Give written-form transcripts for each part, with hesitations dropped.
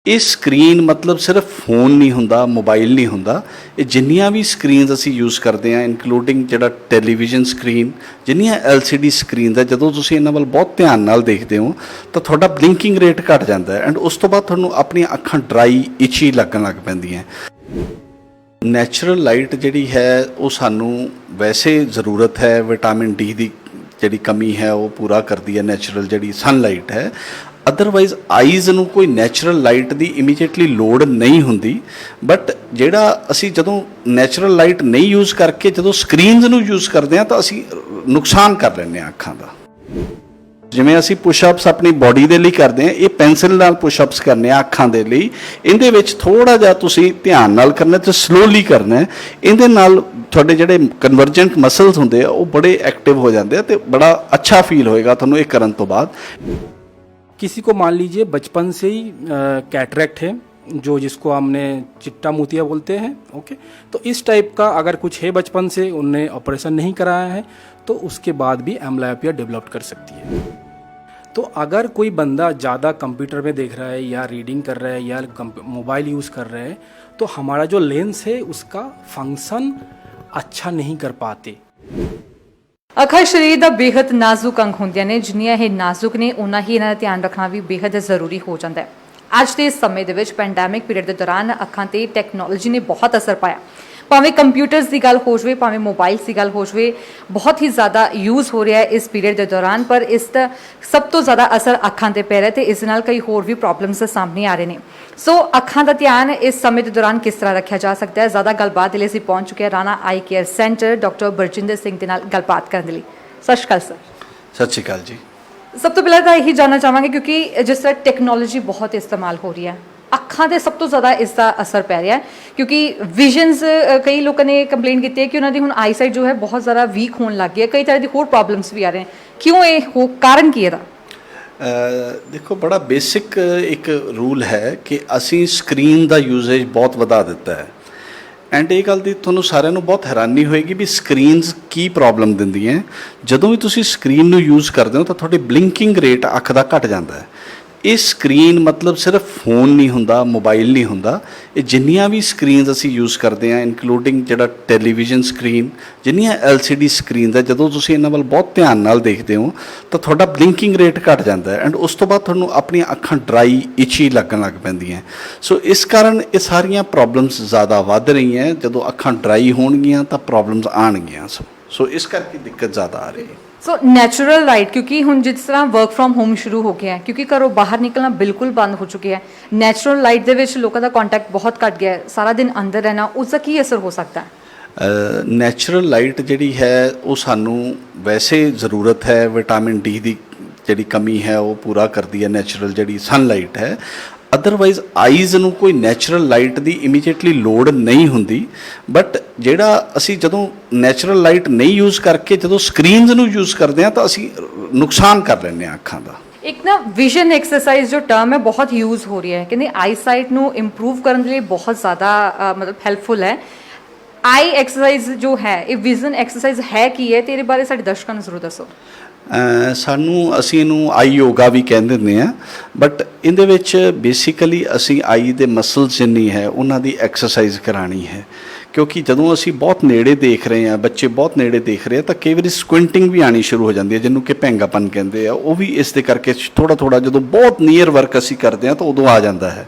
ਇਹ ਸਕਰੀਨ ਮਤਲਬ ਸਿਰਫ ਫੋਨ ਨਹੀਂ ਹੁੰਦਾ, ਮੋਬਾਈਲ ਨਹੀਂ ਹੁੰਦਾ। ਇਹ ਜਿੰਨੀਆਂ ਵੀ ਸਕਰੀਨਸ ਅਸੀਂ ਯੂਜ਼ ਕਰਦੇ ਹਾਂ, ਇਨਕਲੂਡਿੰਗ ਜਿਹੜਾ ਟੈਲੀਵਿਜ਼ਨ ਸਕਰੀਨ, ਜਿੰਨੀਆਂ LCD ਸਕਰੀਨਸ ਹੈ, ਜਦੋਂ ਤੁਸੀਂ ਇਹਨਾਂ ਵੱਲ ਬਹੁਤ ਧਿਆਨ ਨਾਲ ਦੇਖਦੇ ਹੋ ਤਾਂ ਤੁਹਾਡਾ ਬਲਿੰਕਿੰਗ ਰੇਟ ਘਟ ਜਾਂਦਾ ਹੈ ਐਂਡ ਉਸ ਤੋਂ ਬਾਅਦ ਤੁਹਾਨੂੰ ਆਪਣੀਆਂ ਅੱਖਾਂ ਡਰਾਈ, ਇਚੀ ਲੱਗਣ ਲੱਗ ਪੈਂਦੀਆਂ। ਨੈਚੁਰਲ ਲਾਈਟ ਜਿਹੜੀ ਹੈ ਉਹ ਸਾਨੂੰ ਵੈਸੇ ਜ਼ਰੂਰਤ ਹੈ, ਵਿਟਾਮਿਨ ਡੀ ਦੀ ਜਿਹੜੀ ਕਮੀ ਹੈ ਉਹ ਪੂਰਾ ਕਰਦੀ ਹੈ ਨੈਚੁਰਲ ਜਿਹੜੀ ਸਨਲਾਈਟ ਹੈ। ਅਦਰਵਾਈਜ਼ ਆਈਜ਼ ਨੂੰ ਕੋਈ ਨੈਚੁਰਲ ਲਾਈਟ ਦੀ ਇਮੀਡੀਏਟਲੀ ਲੋੜ ਨਹੀਂ ਹੁੰਦੀ, ਬਟ ਜਿਹੜਾ ਅਸੀਂ ਜਦੋਂ ਨੈਚੁਰਲ ਲਾਈਟ ਨਹੀਂ ਯੂਜ਼ ਕਰਕੇ ਜਦੋਂ ਸਕਰੀਨਸ ਨੂੰ ਯੂਜ਼ ਕਰਦੇ ਹਾਂ ਤਾਂ ਅਸੀਂ ਨੁਕਸਾਨ ਕਰ ਲੈਂਦੇ ਹਾਂ ਅੱਖਾਂ ਦਾ। ਜਿਵੇਂ ਅਸੀਂ ਪੁਸ਼ਅਪਸ ਆਪਣੀ ਬੋਡੀ ਦੇ ਲਈ ਕਰਦੇ ਹਾਂ, ਇਹ ਪੈਨਸਿਲ ਨਾਲ ਪੁਸ਼ਅਪਸ ਕਰਨੇ ਆ ਅੱਖਾਂ ਦੇ ਲਈ। ਇਹਦੇ ਵਿੱਚ ਥੋੜ੍ਹਾ ਜਿਹਾ ਤੁਸੀਂ ਧਿਆਨ ਨਾਲ ਕਰਨਾ ਤੇ ਸਲੋਲੀ ਕਰਨਾ। ਇਹਦੇ ਨਾਲ ਤੁਹਾਡੇ ਜਿਹੜੇ ਕਨਵਰਜੈਂਟ ਮਸਲਸ ਹੁੰਦੇ ਆ ਉਹ ਬੜੇ ਐਕਟਿਵ ਹੋ ਜਾਂਦੇ ਆ ਤੇ ਬੜਾ ਅੱਛਾ ਫੀਲ ਹੋਏਗਾ ਤੁਹਾਨੂੰ ਇਹ ਕਰਨ ਤੋਂ ਬਾਅਦ। किसी को मान लीजिए बचपन से ही कैटरेक्ट है, जो जिसको हमने चिट्टा मोतिया बोलते हैं, ओके। तो इस टाइप का अगर कुछ है बचपन से, उनने ऑपरेशन नहीं कराया है, तो उसके बाद भी एम्ब्लायोपिया डेवलप कर सकती है। तो अगर कोई बंदा ज़्यादा कंप्यूटर में देख रहा है या रीडिंग कर रहा है या मोबाइल यूज़ कर रहा है, तो हमारा जो लेंस है उसका फंक्शन अच्छा नहीं कर पाते। ਅੱਖਾਂ ਸਰੀਰ ਦਾ ਬੇहद ਨਾਜ਼ੁਕ ਅੰਗ ਹੁੰਦੀਆਂ ਨੇ। ਜਿੰਨੀਆਂ ਇਹ ਨਾਜ਼ੁਕ ਨੇ ਉਨਾ ਹੀ ਇਹਨਾਂ ਦਾ ਧਿਆਨ ਰੱਖਣਾ ਵੀ ਬੇहद ਜ਼ਰੂਰੀ ਹੋ ਜਾਂਦਾ ਹੈ। ਅੱਜ ਦੇ ਸਮੇਂ ਦੇ ਵਿੱਚ ਪੈਂਡੈਮਿਕ ਪੀਰੀਅਡ ਦੇ ਦੌਰਾਨ ਅੱਖਾਂ ਤੇ ਟੈਕਨੋਲੋਜੀ ਨੇ ਬਹੁਤ ਅਸਰ ਪਾਇਆ। ਭਾਵੇਂ ਕੰਪਿਊਟਰਸ ਦੀ ਗੱਲ ਹੋ ਜਾਵੇ, ਭਾਵੇਂ ਮੋਬਾਈਲਸ ਦੀ ਗੱਲ ਹੋ ਜਾਵੇ, ਬਹੁਤ ਹੀ ਜ਼ਿਆਦਾ ਯੂਜ਼ ਹੋ ਰਿਹਾ ਹੈ ਇਸ ਪੀਰੀਅਡ ਦੇ ਦੌਰਾਨ। ਪਰ ਇਸ ਦਾ ਸਭ ਤੋਂ ਜ਼ਿਆਦਾ ਅਸਰ ਅੱਖਾਂ ਤੇ ਪੈ ਰਿਹਾ ਤੇ ਇਸ ਨਾਲ ਕਈ ਹੋਰ ਵੀ ਪ੍ਰੋਬਲਮਸ ਸਾਹਮਣੇ ਆ ਰਹੇ ਨੇ। ਸੋ ਅੱਖਾਂ ਦਾ ਧਿਆਨ ਇਸ ਸਮੇਂ ਦੇ ਦੌਰਾਨ ਕਿਸ ਤਰ੍ਹਾਂ ਰੱਖਿਆ ਜਾ ਸਕਦਾ ਹੈ, ਜ਼ਿਆਦਾ ਗੱਲਬਾਤ ਦੇ ਲਈ ਅਸੀਂ ਪਹੁੰਚ ਚੁੱਕੇ ਹਾਂ Rana eye care centre doctor Barjinder Singh ਦੇ ਨਾਲ ਗੱਲਬਾਤ ਕਰਨ ਦੇ ਲਈ। ਸਤਿ ਸ਼੍ਰੀ ਅਕਾਲ ਸਰ। ਸਤਿ ਸ਼੍ਰੀ ਅਕਾਲ ਜੀ। ਸਭ ਤੋਂ ਪਹਿਲਾਂ ਤਾਂ ਇਹੀ ਜਾਣਨਾ ਚਾਹਾਂਗੇ, ਕਿਉਂਕਿ ਜਿਸ ਤਰ੍ਹਾਂ ਟੈਕਨੋਲੋਜੀ ਬਹੁਤ ਇਸਤੇਮਾਲ ਹੋ ਰਹੀ ਹੈ, ਅੱਖਾਂ ਤੇ ਸਭ ਤੋਂ ਜ਼ਿਆਦਾ ਇਸ ਦਾ ਅਸਰ ਪੈ ਰਿਹਾ ਹੈ। ਕਿਉਂਕਿ ਵਿਜ਼ਨਸ, ਕਈ ਲੋਕਾਂ ਨੇ ਕੰਪਲੇਂਟ ਕੀਤੀ ਹੈ ਕਿ ਉਹਨਾਂ ਦੀ ਹੁਣ ਆਈਸਾਈਟ ਜੋ ਹੈ ਬਹੁਤ ਜ਼ਿਆਦਾ ਵੀਕ ਹੋਣ ਲੱਗ ਗਈ ਹੈ, ਕਈ ਤਰ੍ਹਾਂ ਦੀ ਹੋਰ ਪ੍ਰੋਬਲਮਸ ਵੀ ਆ ਰਹੇ। ਕਿਉਂ ਇਹ ਹੋ, ਕਾਰਨ ਕੀ ਇਹਦਾ? ਦੇਖੋ, ਬੜਾ ਬੇਸਿਕ ਇੱਕ ਰੂਲ ਹੈ ਕਿ ਅਸੀਂ ਸਕਰੀਨ ਦਾ ਯੂਜ਼ੇਜ ਬਹੁਤ ਵਧਾ ਦਿੱਤਾ ਹੈ ਐਂਡ ਇਹ ਗੱਲ ਦੀ ਤੁਹਾਨੂੰ ਸਾਰਿਆਂ ਨੂੰ ਬਹੁਤ ਹੈਰਾਨੀ ਹੋਏਗੀ ਵੀ ਸਕਰੀਨਸ ਕੀ ਪ੍ਰੋਬਲਮ ਦਿੰਦੀਆਂ। ਜਦੋਂ ਵੀ ਤੁਸੀਂ ਸਕਰੀਨ ਨੂੰ ਯੂਜ਼ ਕਰਦੇ ਹੋ ਤਾਂ ਤੁਹਾਡੀ ਬਲਿੰਕਿੰਗ ਰੇਟ ਅੱਖ ਦਾ ਘਟ ਜਾਂਦਾ ਹੈ। ਇਹ ਸਕਰੀਨ ਮਤਲਬ ਸਿਰਫ ਫੋਨ ਨਹੀਂ ਹੁੰਦਾ, ਮੋਬਾਈਲ ਨਹੀਂ ਹੁੰਦਾ। ਇਹ ਜਿੰਨੀਆਂ ਵੀ ਸਕਰੀਨਸ ਅਸੀਂ ਯੂਜ਼ ਕਰਦੇ ਹਾਂ, ਇਨਕਲੂਡਿੰਗ ਜਿਹੜਾ ਟੈਲੀਵਿਜ਼ਨ ਸਕਰੀਨ, ਜਿੰਨੀਆਂ LCD ਸਕਰੀਨਸ ਹੈ, ਜਦੋਂ ਤੁਸੀਂ ਇਹਨਾਂ ਵੱਲ ਬਹੁਤ ਧਿਆਨ ਨਾਲ ਦੇਖਦੇ ਹੋ ਤਾਂ ਤੁਹਾਡਾ ਬਲਿੰਕਿੰਗ ਰੇਟ ਘਟ ਜਾਂਦਾ ਹੈ ਐਂਡ ਉਸ ਤੋਂ ਬਾਅਦ ਤੁਹਾਨੂੰ ਆਪਣੀਆਂ ਅੱਖਾਂ ਡਰਾਈ, ਇਚੀ ਲੱਗਣ ਲੱਗ ਪੈਂਦੀਆਂ। ਸੋ ਇਸ ਕਾਰਨ ਇਹ ਸਾਰੀਆਂ ਪ੍ਰੋਬਲਮਸ ਜ਼ਿਆਦਾ ਵੱਧ ਰਹੀਆਂ। ਜਦੋਂ ਅੱਖਾਂ ਡਰਾਈ ਹੋਣਗੀਆਂ ਤਾਂ ਪ੍ਰੋਬਲਮਸ ਆਉਣਗੀਆਂ। ਸੋ ਇਸ ਕਰਕੇ ਦਿੱਕਤ ਜ਼ਿਆਦਾ ਆ ਰਹੀ ਹੈ। ਸੋ ਨੈਚੁਰਲ ਲਾਈਟ, ਕਿਉਂਕਿ ਹੁਣ ਜਿਸ ਤਰ੍ਹਾਂ ਵਰਕ ਫਰੋਮ ਹੋਮ ਸ਼ੁਰੂ ਹੋ ਗਿਆ ਹੈ, ਕਿਉਂਕਿ ਘਰੋਂ ਬਾਹਰ ਨਿਕਲਣਾ ਬਿਲਕੁਲ ਬੰਦ ਹੋ ਚੁੱਕਿਆ ਹੈ, ਨੈਚੁਰਲ ਲਾਈਟ ਦੇ ਵਿੱਚ ਲੋਕਾਂ ਦਾ ਕੰਟੈਕਟ ਬਹੁਤ ਘੱਟ ਗਿਆ ਹੈ, ਸਾਰਾ ਦਿਨ ਅੰਦਰ ਰਹਿਣਾ, ਉਸ ਦਾ ਕੀ ਅਸਰ ਹੋ ਸਕਦਾ ਹੈ? ਨੈਚੁਰਲ ਲਾਈਟ ਜਿਹੜੀ ਹੈ ਉਹ ਸਾਨੂੰ ਵੈਸੇ ਜ਼ਰੂਰਤ ਹੈ, ਵਿਟਾਮਿਨ ਡੀ ਦੀ ਜਿਹੜੀ ਕਮੀ ਹੈ ਉਹ ਪੂਰਾ ਕਰਦੀ ਹੈ ਨੈਚੁਰਲ ਜਿਹੜੀ ਸਨਲਾਈਟ ਹੈ। ਅਦਰਵਾਈਜ਼ ਆਈਜ਼ ਨੂੰ ਕੋਈ ਨੈਚੁਰਲ ਲਾਈਟ ਦੀ ਇਮੀਡੀਏਟਲੀ ਲੋੜ ਨਹੀਂ ਹੁੰਦੀ, ਬਟ ਜਿਹੜਾ ਅਸੀਂ ਜਦੋਂ ਨੈਚੁਰਲ ਲਾਈਟ ਨਹੀਂ ਯੂਜ਼ ਕਰਕੇ ਜਦੋਂ ਸਕਰੀਨਸ ਨੂੰ ਯੂਜ਼ ਕਰਦੇ ਹਾਂ ਤਾਂ ਅਸੀਂ ਨੁਕਸਾਨ ਕਰ ਲੈਂਦੇ ਹਾਂ ਅੱਖਾਂ ਦਾ। ਇੱਕ ਨਾ ਵਿਜ਼ਨ ਐਕਸਰਸਾਈਜ਼ ਜੋ ਟਰਮ ਹੈ ਬਹੁਤ ਯੂਜ਼ ਹੋ ਰਹੀ ਹੈ, ਕਹਿੰਦੇ ਆਈ ਸਾਈਟ ਨੂੰ ਇੰਪਰੂਵ ਕਰਨ ਦੇ ਲਈ ਬਹੁਤ ਜ਼ਿਆਦਾ ਮਤਲਬ ਹੈਲਪਫੁਲ ਹੈ। ਆਈ ਐਕਸਰਸਾਈਜ਼ ਜੋ ਹੈ, ਇਹ ਵਿਜ਼ਨ ਐਕਸਰਸਾਈਜ਼ ਹੈ ਕੀ ਹੈ ਤੇ ਇਹਦੇ ਬਾਰੇ ਸਾਡੇ ਦਰਸ਼ਕਾਂ ਨੂੰ ਜ਼ਰੂਰ ਦੱਸੋ। ਅਸੀਂ ਇਹਨੂੰ ਆਈ ਯੋਗਾ ਵੀ ਕਹਿੰਦੇ ਹੁੰਦੇ ਹਾਂ, ਬਟ ਇਹਦੇ ਵਿੱਚ ਬੇਸਿਕਲੀ ਅਸੀਂ ਆਈ ਦੇ ਮਸਲਸ ਜਿੰਨੀ ਹੈ ਉਹਨਾਂ ਦੀ ਐਕਸਰਸਾਈਜ਼ ਕਰਾਉਣੀ ਹੈ। ਕਿਉਂਕਿ ਜਦੋਂ ਅਸੀਂ ਬਹੁਤ ਨੇੜੇ ਦੇਖ ਰਹੇ ਹਾਂ, ਬੱਚੇ ਬਹੁਤ ਨੇੜੇ ਦੇਖ ਰਹੇ ਆ ਤਾਂ ਕਈ ਵਾਰੀ ਸਕੁਇੰਟਿੰਗ ਵੀ ਆਉਣੀ ਸ਼ੁਰੂ ਹੋ ਜਾਂਦੀ ਹੈ, ਜਿਹਨੂੰ ਕਿ ਭੈਂਗਾਪਨ ਕਹਿੰਦੇ ਆ। ਉਹ ਵੀ ਇਸ ਦੇ ਕਰਕੇ ਥੋੜ੍ਹਾ ਜਦੋਂ ਬਹੁਤ ਨੀਅਰ ਵਰਕ ਅਸੀਂ ਕਰਦੇ ਹਾਂ ਤਾਂ ਉਦੋਂ ਆ ਜਾਂਦਾ ਹੈ।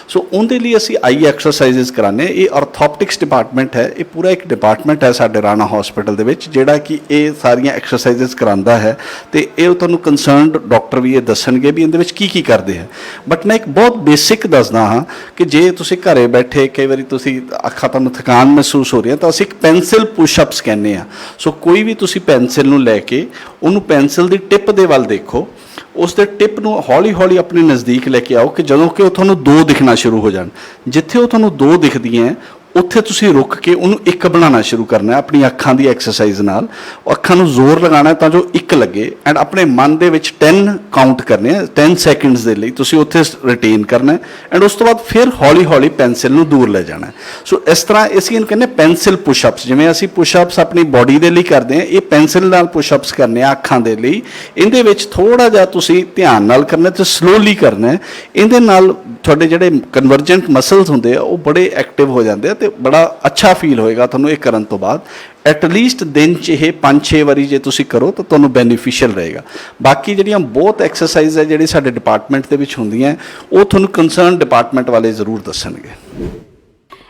ਸੋ ਉਹਦੇ ਲਈ ਅਸੀਂ ਆਈ ਐਕਸਰਸਾਈਜ਼ਸ ਕਰਾਉਂਦੇ। ਇਹ ਆਰਥੋਪਟਿਕਸ ਡਿਪਾਰਟਮੈਂਟ ਹੈ, ਇਹ ਪੂਰਾ ਇੱਕ ਡਿਪਾਰਟਮੈਂਟ ਹੈ ਸਾਡੇ ਰਾਣਾ ਹਸਪੀਟਲ ਦੇ ਵਿੱਚ ਜਿਹੜਾ ਕਿ ਇਹ ਸਾਰੀਆਂ ਐਕਸਰਸਾਈਜ਼ਸ ਕਰਾਉਂਦਾ ਹੈ ਤੇ ਇਹ ਤੁਹਾਨੂੰ ਕੰਸਰਨਡ ਡਾਕਟਰ ਵੀ ਇਹ ਦੱਸਣਗੇ ਵੀ ਇਹਦੇ ਵਿੱਚ ਕੀ ਕਰਦੇ ਆ। ਬਟ ਮੈਂ ਇੱਕ ਬਹੁਤ ਬੇਸਿਕ ਦੱਸਦਾ ਹਾਂ ਕਿ ਜੇ ਤੁਸੀਂ ਘਰੇ ਬੈਠੇ ਕਈ ਵਾਰੀ ਤੁਸੀਂ ਅੱਖਾਂ ਤੁਹਾਨੂੰ ਥਕਾਨ ਮਹਿਸੂਸ ਹੋ ਰਹੀ ਹੈ ਤਾਂ ਅਸੀਂ ਇੱਕ ਪੈਨਸਿਲ ਪੁਸ਼ਅਪਸ ਕਹਿੰਦੇ ਆ। ਸੋ ਕੋਈ ਵੀ ਤੁਸੀਂ ਪੈਨਸਿਲ ਨੂੰ ਲੈ ਕੇ ਉਹਨੂੰ ਪੈਨਸਿਲ ਦੀ ਟਿਪ ਦੇ ਵੱਲ ਦੇਖੋ, ਉਸ ਦੇ ਟਿਪ ਨੂੰ ਹੌਲੀ ਆਪਣੇ ਨਜ਼ਦੀਕ ਲੈ ਕੇ ਆਓ ਕਿ ਜਦੋਂ ਕਿ ਉਹ ਤੁਹਾਨੂੰ ਦੋ ਦਿਖਣਾ ਸ਼ੁਰੂ ਹੋ ਜਾਣ। ਜਿੱਥੇ ਉਹ ਤੁਹਾਨੂੰ ਦੋ ਦਿਖਦੀਆਂ ਉੱਥੇ ਤੁਸੀਂ ਰੁਕ ਕੇ ਉਹਨੂੰ ਇੱਕ ਬਣਾਉਣਾ ਸ਼ੁਰੂ ਕਰਨਾ ਆਪਣੀ ਅੱਖਾਂ ਦੀ ਐਕਸਰਸਾਈਜ਼ ਨਾਲ। ਅੱਖਾਂ ਨੂੰ ਜ਼ੋਰ ਲਗਾਉਣਾ ਤਾਂ ਜੋ ਇੱਕ ਲੱਗੇ ਐਂਡ ਆਪਣੇ ਮਨ ਦੇ ਵਿੱਚ 10 ਕਾਊਂਟ ਕਰਨੇ ਆ, 10 ਸੈਕਿੰਡਸ ਦੇ ਲਈ ਤੁਸੀਂ ਉੱਥੇ ਰਿਟੇਨ ਕਰਨਾ ਐਂਡ ਉਸ ਤੋਂ ਬਾਅਦ ਫਿਰ ਹੌਲੀ ਪੈਨਸਿਲ ਨੂੰ ਦੂਰ ਲੈ ਜਾਣਾ। ਸੋ ਇਸ ਤਰ੍ਹਾਂ ਅਸੀਂ ਇਹਨੂੰ ਕਹਿੰਦੇ ਪੈਨਸਿਲ ਪੁਸ਼ਅਪਸ। ਜਿਵੇਂ ਅਸੀਂ ਪੁਸ਼ਅਪਸ ਆਪਣੀ ਬੋਡੀ ਦੇ ਲਈ ਕਰਦੇ ਹਾਂ, ਇਹ ਪੈਨਸਿਲ ਨਾਲ ਪੁਸ਼ਅਪਸ ਕਰਨੇ ਆ ਅੱਖਾਂ ਦੇ ਲਈ। ਇਹਦੇ ਵਿੱਚ ਥੋੜ੍ਹਾ ਜਿਹਾ ਤੁਸੀਂ ਧਿਆਨ ਨਾਲ ਕਰਨਾ ਤੇ ਸਲੋਲੀ ਕਰਨਾ। ਇਹਦੇ ਨਾਲ ਤੁਹਾਡੇ ਜਿਹੜੇ ਕਨਵਰਜੈਂਟ ਮਸਲਸ ਹੁੰਦੇ ਆ ਉਹ ਬੜੇ ਐਕਟਿਵ ਹੋ ਜਾਂਦੇ ਆ ਤੇ ਬੜਾ ਅੱਛਾ ਫੀਲ ਹੋਏਗਾ ਤੁਹਾਨੂੰ ਇਹ ਕਰਨ ਤੋਂ ਬਾਅਦ। ਐਟਲੀਸਟ ਦਿਨ 'ਚ ਇਹ 5-6 ਵਾਰੀ ਜੇ ਤੁਸੀਂ ਕਰੋ ਤਾਂ ਤੁਹਾਨੂੰ ਬੈਨੀਫੀਸ਼ੀਅਲ ਰਹੇਗਾ। ਬਾਕੀ ਜਿਹੜੀਆਂ ਬਹੁਤ ਐਕਸਰਸਾਈਜ਼ ਹੈ ਜਿਹੜੀ ਸਾਡੇ ਡਿਪਾਰਟਮੈਂਟ ਦੇ ਵਿੱਚ ਹੁੰਦੀਆਂ ਉਹ ਤੁਹਾਨੂੰ ਕੰਸਰਨ ਡਿਪਾਰਟਮੈਂਟ ਵਾਲੇ ਜ਼ਰੂਰ ਦੱਸਣਗੇ।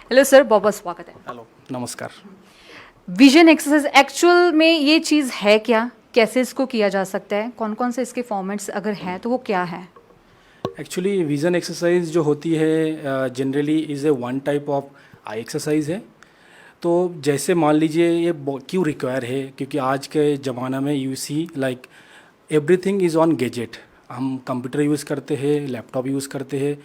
हेलो सर, बहुत बहुत स्वागत है। हेलो, नमस्कार। विजन एक्सरसाइज एक्चुअल में ये चीज़ है क्या, कैसे इसको किया जा सकता है, कौन कौन से इसके फॉर्मेट्स अगर हैं तो वो क्या है? एक्चुअली विज़न एक्सरसाइज जो होती है generally is a one type of I exercise है। तो जैसे मान लीजिए ये क्यों रिक्वायर है, क्योंकि आज के ज़माना में you see like everything is on gadget. हम कंप्यूटर यूज़ करते हैं, लैपटॉप यूज़ करते हैं।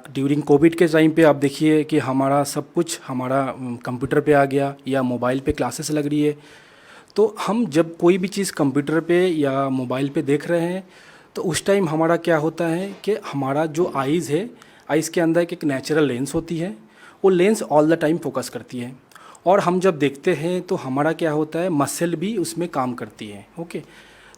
ड्यूरिंग कोविड के टाइम पे आप देखिए कि हमारा सब कुछ हमारा कंप्यूटर पे आ गया या मोबाइल पे क्लासेस लग रही है। तो हम जब कोई भी चीज़ कंप्यूटर पे या मोबाइल पे देख रहे हैं तो उस टाइम हमारा क्या होता है कि हमारा जो आइज़ है, आइज़ के अंदर एक नेचुरल लेंस होती है, वो lens all the time focus करती है। और हम जब देखते हैं तो हमारा क्या होता है, मसल भी उसमें काम करती है। ओके,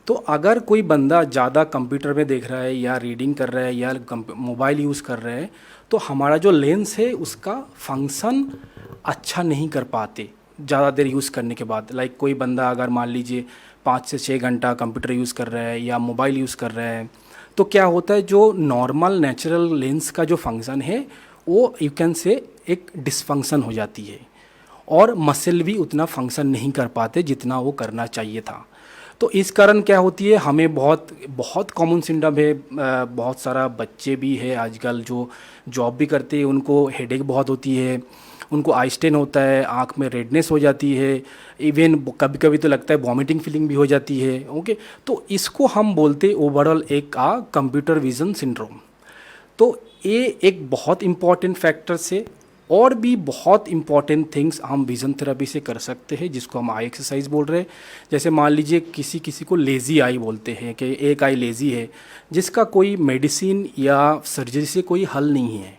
तो अगर कोई बंदा ज़्यादा कंप्यूटर में देख रहा है या रीडिंग कर रहा है या मोबाइल यूज़ कर रहा है तो हमारा जो लेंस है उसका फंक्शन अच्छा नहीं कर पाते ज़्यादा देर यूज़ करने के बाद। लाइक कोई बंदा अगर मान लीजिए 5 से 6 घंटा कंप्यूटर यूज़ कर रहा है या मोबाइल यूज़ कर रहा है तो क्या होता है, जो नॉर्मल नेचुरल लेंस का जो फंक्शन है वो यू कैन से एक डिसफंक्शन हो जाती है और मसल भी उतना फंक्शन नहीं कर पाते जितना वो करना चाहिए था। तो इस कारण क्या होती है, हमें बहुत बहुत कॉमन सिम्टम है। बहुत सारा बच्चे भी है आजकल जो जॉब भी करते हैं, उनको हेडेक बहुत होती है, उनको आई स्ट्रेन होता है, आँख में रेडनेस हो जाती है, इवन कभी कभी तो लगता है वॉमिटिंग फीलिंग भी हो जाती है। ओके, तो इसको हम बोलते हैं ओवरऑल एक कंप्यूटर विजन सिंड्रोम। तो ये एक बहुत इम्पॉर्टेंट फैक्टर से और भी बहुत इंपॉर्टेंट थिंग्स हम विज़न थेरेपी से कर सकते हैं, जिसको हम आई एक्सरसाइज बोल रहे हैं। जैसे मान लीजिए किसी किसी को लेज़ी आई बोलते हैं कि एक आई लेज़ी है जिसका कोई मेडिसिन या सर्जरी से कोई हल नहीं है।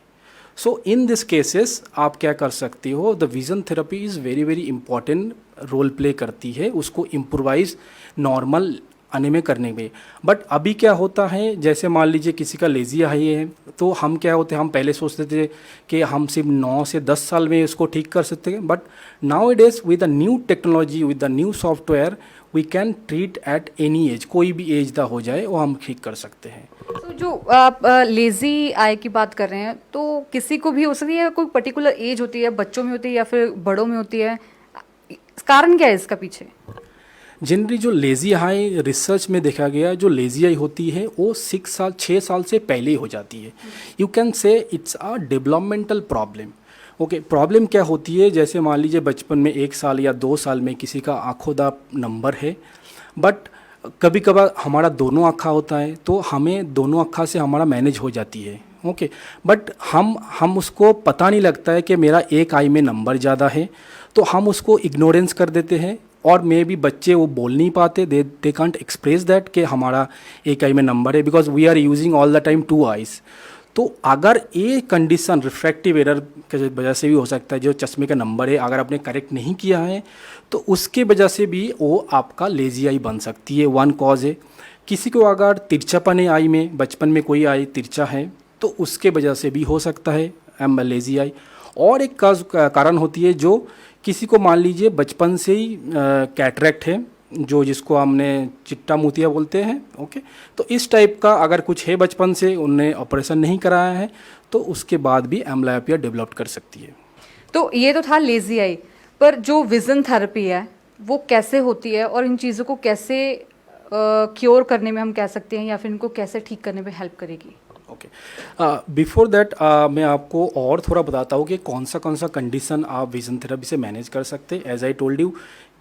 सो इन दिस केसेस आप क्या कर सकते हो, the vision therapy is very very important role play करती है उसको इम्प्रोवाइज नॉर्मल आने में करने में। बट अभी क्या होता है, जैसे मान लीजिए किसी का लेज़ी आई है तो हम क्या होते हैं, हम पहले सोचते थे कि हम सिर्फ 9 से 10 साल में इसको ठीक कर सकते हैं। But now it is with the new technology, with the new software we can treat at any age, कोई भी एज दा हो जाए वो हम ठीक कर सकते हैं। तो जो आप लेज़ी आई की बात कर रहे हैं तो किसी को भी हो सकती है, कोई पर्टिकुलर एज होती है, बच्चों में होती है या फिर बड़ों में होती है, कारण क्या है इसका पीछे? जनरली जो लेज़ी आई रिसर्च में देखा गया, जो लेज़ी आई होती है वो 6 साल से पहले ही हो जाती है। You can say it's a developmental problem. Okay, problem क्या होती है, जैसे मान लीजिए बचपन में 1 साल या 2 साल में किसी का आँखों दा नंबर है, बट कभी कभार हमारा दोनों आँखा होता है तो हमें दोनों आँखा से हमारा मैनेज हो जाती है। ओके, बट हम उसको पता नहीं लगता है कि मेरा एक आई में नंबर ज़्यादा है, तो हम उसको इग्नोरेंस कर देते हैं। और मे भी बच्चे वो बोल नहीं पाते, दे कांट एक्सप्रेस दैट कि हमारा एक आई में नंबर है, because we are using all the time 2 eyes. तो अगर ये कंडीशन रिफ्रैक्टिव एरर की वजह से भी हो सकता है, जो चश्मे का नंबर है अगर आपने करेक्ट नहीं किया है तो उसके वजह से भी वो आपका लेज़ी आई बन सकती है, वन कॉज है। किसी को अगर तिरछापन है आई में, बचपन में कोई आई तिरछा है तो उसके वजह से भी हो सकता है लेज़ी आई। और एक कारण होती है जो किसी को मान लीजिए बचपन से ही कैटरेक्ट है, जो जिसको हमने चिट्टा मोतिया बोलते हैं। ओके, तो इस टाइप का अगर कुछ है बचपन से, उनने ऑपरेशन नहीं कराया है तो उसके बाद भी एम्ब्लायोपिया डेवलप कर सकती है। तो ये तो था लेज़ी आई, पर जो विज़न थेरेपी है वो कैसे होती है और इन चीज़ों को कैसे क्योर करने में हम कह सकते हैं या फिर इनको कैसे ठीक करने में हेल्प करेगी? ओके, बिफोर दैट मैं आपको और थोड़ा बताता हूँ कि कौन सा कंडीशन आप विज़न थेरेपी से मैनेज कर सकते हैं। एज आई टोल्ड यू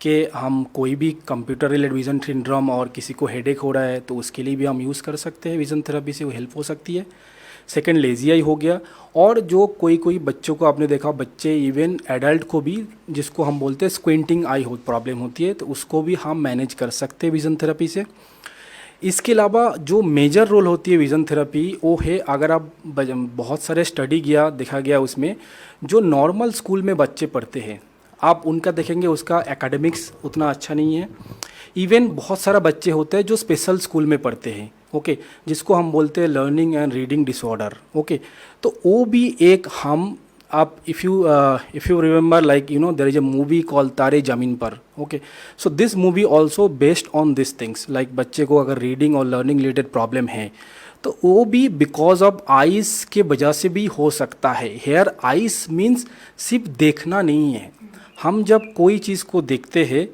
कि हम कोई भी कंप्यूटर रिलेटेड विज़न सिंड्रोम और किसी को हेडेक हो रहा है तो उसके लिए भी हम यूज़ कर सकते हैं, विज़न थेरेपी से वो हेल्प हो सकती है। सेकेंड लेज़ी आई हो गया, और जो कोई बच्चों को आपने देखा, बच्चे इवन एडल्ट को भी जिसको हम बोलते हैं स्क्विंटिंग आई हो प्रॉब्लम होती है तो उसको भी हम मैनेज कर सकते हैं विज़न थेरेपी से। इसके अलावा जो मेजर रोल होती है विज़न थेरेपी वो है, अगर आप बहुत सारे स्टडी किया देखा गया उसमें जो नॉर्मल स्कूल में बच्चे पढ़ते हैं आप उनका देखेंगे उसका एकेडमिक्स उतना अच्छा नहीं है। इवन बहुत सारा बच्चे होते हैं जो स्पेशल स्कूल में पढ़ते हैं ओके, जिसको हम बोलते हैं learning and reading disorder. Okay, तो वो भी एक हम आप if you remember like you know there is a movie call Taare Zameen Par. Okay, so this movie also based on this things, like बच्चे को अगर रीडिंग और लर्निंग रिलेटेड प्रॉब्लम है तो वो भी बिकॉज ऑफ आइस के वजह से भी हो सकता है। हेयर आइस मीन्स सिर्फ देखना नहीं है, हम जब कोई चीज़ को देखते हैं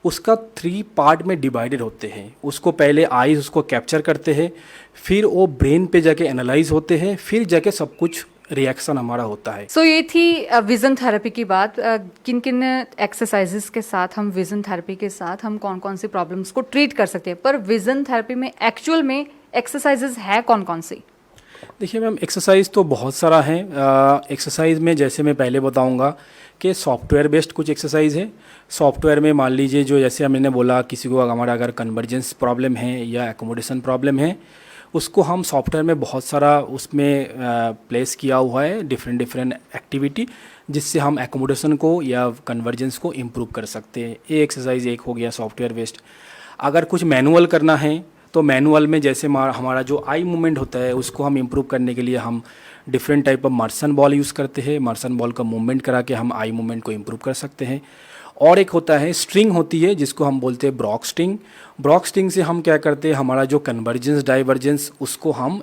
उसका 3 पार्ट में डिवाइडेड होते हैं। उसको पहले आइज उसको कैप्चर करते हैं, फिर वो ब्रेन पे जाके एनालाइज होते हैं, फिर जाके सब कुछ रिएक्शन हमारा होता है। सो ये थी विजन थेरेपी की बात। किन किन एक्सरसाइजेस के साथ हम विजन थेरेपी के साथ हम कौन कौन सी प्रॉब्लम्स को ट्रीट कर सकते हैं, पर विजन थेरेपी में एक्चुअल में एक्सरसाइजेस है कौन कौन सी? देखिए मैम, एक्सरसाइज तो बहुत सारा है। एक्सरसाइज में जैसे मैं पहले बताऊंगा कि सॉफ्टवेयर बेस्ड कुछ एक्सरसाइज है। सॉफ्टवेयर में मान लीजिए जो जैसे मैंने बोला किसी को हमारा अगर कन्वर्जेंस प्रॉब्लम है या एकोमोडेशन प्रॉब्लम है, उसको हम सॉफ्टवेयर में बहुत सारा उसमें प्लेस किया हुआ है डिफरेंट एक्टिविटी, जिससे हम एकोमोडेशन को या कन्वर्जेंस को इम्प्रूव कर सकते हैं। ये एक्सरसाइज एक हो गया सॉफ्टवेयर बेस्ड। अगर कुछ मैनुअल करना है तो मैनुअल में जैसे हमारा जो आई मूवमेंट होता है उसको हम इम्प्रूव करने के लिए हम डिफरेंट टाइप ऑफ मर्सन बॉल यूज़ करते हैं। मर्सन बॉल का मूवमेंट करा के हम आई मूवमेंट को इम्प्रूव कर सकते हैं। और एक होता है स्ट्रिंग होती है जिसको हम बोलते हैं ब्रॉक स्ट्रिंग। ब्रॉक स्ट्रिंग से हम क्या करते हैं, हमारा जो कन्वर्जेंस डाइवर्जेंस उसको हम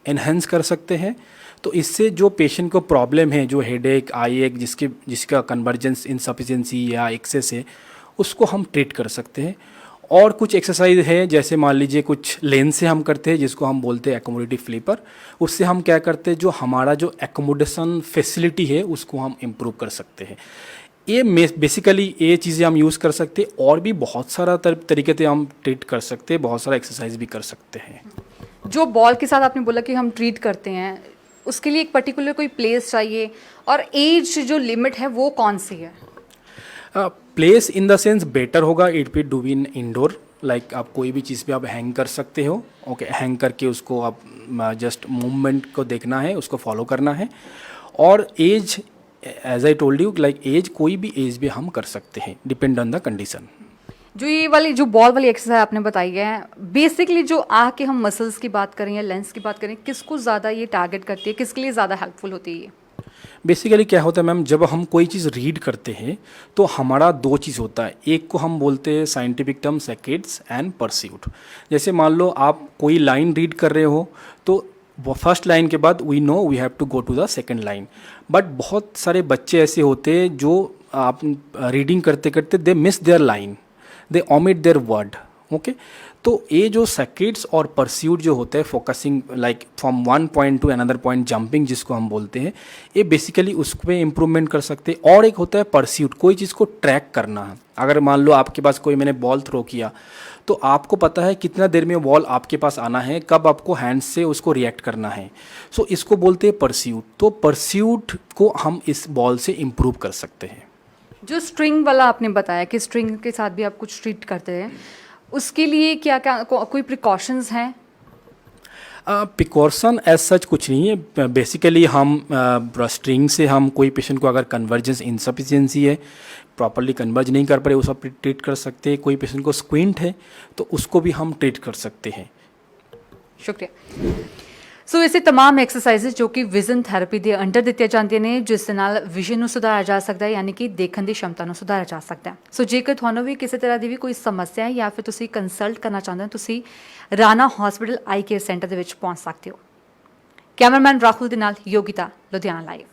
एनहेंस कर सकते हैं। तो इससे जो पेशेंट को प्रॉब्लम है, जो हेडेक, आई एक, जिसका कन्वर्जेंस इनसफिशिएंसी या एक्सेस है, उसको हम ट्रीट कर सकते हैं। और कुछ एक्सरसाइज है जैसे मान लीजिए कुछ लेन से हम करते हैं जिसको हम बोलते हैं एकोमोडेटिव फ्लिपर। उससे हम क्या करते हैं, जो हमारा जो एकोमोडेशन फैसिलिटी है उसको हम इम्प्रूव कर सकते हैं। ये बेसिकली ये चीज़ें हम यूज़ कर सकते हैं। और भी बहुत सारा तरीके से हम ट्रीट कर सकते हैं, बहुत सारा एक्सरसाइज भी कर सकते हैं। जो बॉल के साथ आपने बोला कि हम ट्रीट करते हैं, उसके लिए एक पर्टिकुलर कोई प्लेस चाहिए, और एज जो लिमिट है वो कौन सी है? Place in the sense better होगा it be do in indoor, like आप कोई भी चीज़ पे आप हैंग कर सकते हो। ओके, हैंग करके उसको आप जस्ट मूवमेंट को देखना है, उसको फॉलो करना है। और as as I told you, like age कोई भी एज पे हम कर सकते हैं, डिपेंड ऑन द कंडीशन। जो ये वाली जो बॉल वाली एक्सरसाइज आपने बताई है, बेसिकली जो आँख के हम मसल्स की बात करें या लेंस की बात करें, किसको ज़्यादा ये टारगेट करती है, किसके लिए ज़्यादा हेल्पफुल होती है ये? बेसिकली क्या होता है मैम, जब हम कोई चीज़ रीड करते हैं तो हमारा 2 चीज़ होता है। एक को हम बोलते हैं scientific term seconds and pursuit. जैसे मान लो आप कोई लाइन रीड कर रहे हो तो फर्स्ट लाइन के बाद we know we have to go to the second line. But बहुत सारे बच्चे ऐसे होते हैं जो आप रीडिंग करते करते they miss their line, they omit their word. Okay, तो ये जो सेकेंड्स और परस्यूट जो होता है, focusing like from one point to another point, jumping जिसको हम बोलते हैं, ये बेसिकली उस पर इम्प्रूवमेंट कर सकते हैं। और एक होता है परस्यूट, कोई चीज़ को ट्रैक करना है। अगर मान लो आपके पास कोई मैंने बॉल थ्रो किया तो आपको पता है कितना देर में बॉल आपके पास आना है, कब आपको हैंड से उसको रिएक्ट करना है। सो इसको बोलते हैं परस्यूट। तो परस्यूट को हम इस बॉल से इम्प्रूव कर सकते हैं। जो स्ट्रिंग वाला आपने बताया कि स्ट्रिंग के साथ भी आप कुछ ट्रीट करते हैं, उसके लिए क्या क्या कोई प्रिकॉशंस हैं? प्रिकॉशन एज सच कुछ नहीं है। बेसिकली हम स्ट्रिंग से हम कोई पेशेंट को अगर कन्वर्जेंस इनसफिशिएंसी है, प्रॉपरली कन्वर्ज नहीं कर पा रहे, वो सब ट्रीट कर सकते हैं। कोई पेशेंट को स्क्विंट है तो उसको भी हम ट्रीट कर सकते हैं। शुक्रिया। सो इसे तमाम एक्सरसाइजेस जो कि विजन थेरेपी ਦੇ ਅੰਡਰ ਦਿੱਤੀਆਂ ਜਾਂਦੀਆਂ ਨੇ, ਜਿਸ ਦੇ ਨਾਲ ਵਿਜ਼ਨ ਨੂੰ ਸੁਧਾਰਿਆ ਜਾ ਸਕਦਾ ਹੈ, ਯਾਨੀ ਕਿ ਦੇਖਣ ਦੀ ਸ਼ਮਤਾ ਨੂੰ ਸੁਧਾਰਿਆ ਜਾ ਸਕਦਾ ਹੈ। ਸੋ ਜੇਕਰ ਤੁਹਾਨੂੰ ਵੀ ਕਿਸੇ ਤਰ੍ਹਾਂ ਦੀ ਵੀ ਕੋਈ ਸਮੱਸਿਆ ਹੈ ਜਾਂ ਫਿਰ ਤੁਸੀਂ ਕੰਸਲਟ ਕਰਨਾ ਚਾਹੁੰਦੇ ਹੋ, ਤੁਸੀਂ ਰਾਣਾ ਹਸਪੀਟਲ ਆਈ ਕੇਅਰ ਸੈਂਟਰ ਦੇ ਵਿੱਚ ਪਹੁੰਚ ਸਕਦੇ ਹੋ। ਕੈਮਰਾਮੈਨ ਰਾਹੁਲ ਦੇ ਨਾਲ ਯੋਗਿਤਾ, ਲੁਧਿਆਣਾ ਲਾਈਵ।